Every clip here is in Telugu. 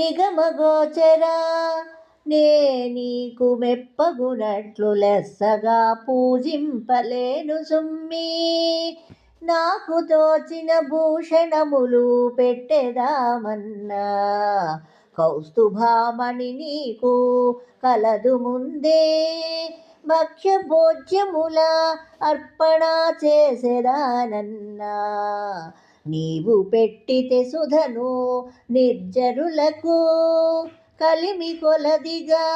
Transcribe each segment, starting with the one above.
నిగమగోచరా నే నీకు మెప్పగునట్లు లెస్సగా పూజింపలేను సుమ్మి. నాకు తోచిన భూషణములు పెట్టెదామన్నా కౌస్తుభామణి నీకు కలదు ముందే. భక్ష్య భోజ్యముల అర్పణ చేసేదానన్నా నీవు పెట్టితే సుధను నిర్జరులకు. కలిమి కొలదిగా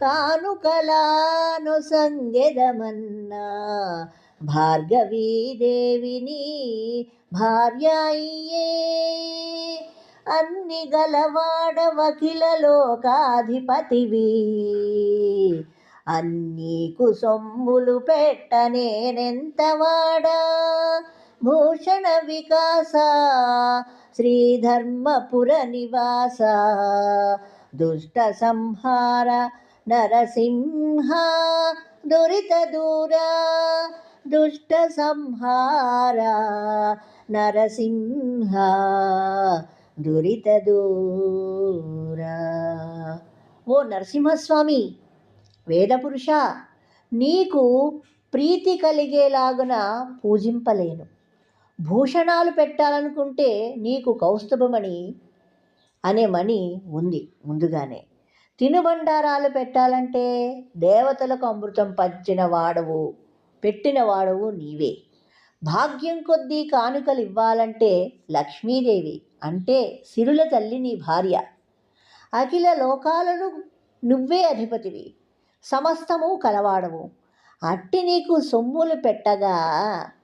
కానుకలాను సంగెదమన్నా భార్గవీదేవిని భార్య అయ్యే. అన్ని గలవాడవకిల లోకాధిపతివి అన్నీకు సొమ్ములు పెట్టనేనెంతవాడా. భూషణ వికాస శ్రీధర్మపుర నివాస దుష్ట సంహార నరసింహ దురిత దూర. దుష్ట సంహార నరసింహ దురిత దూర. ఓ నరసింహస్వామి, వేదపురుష, నీకు ప్రీతి కలిగేలాగున పూజింపలేను. భూషణాలు పెట్టాలనుకుంటే నీకు కౌస్తుభమణి అనే మణి ఉంది ముందుగానే. తినుబండారాలు పెట్టాలంటే దేవతలకు అమృతం పంచిన వాడవు పెట్టిన వాడవు నీవే. భాగ్యం కొద్దీ కానుకలు ఇవ్వాలంటే లక్ష్మీదేవి అంటే సిరుల తల్లి నీ భార్య. అఖిల లోకాలను నువ్వే అధిపతివి, సమస్తము కలవాడవు. అట్టి నీకు సొమ్ములు పెట్టగా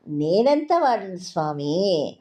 నేనెంత వాడిని స్వామి.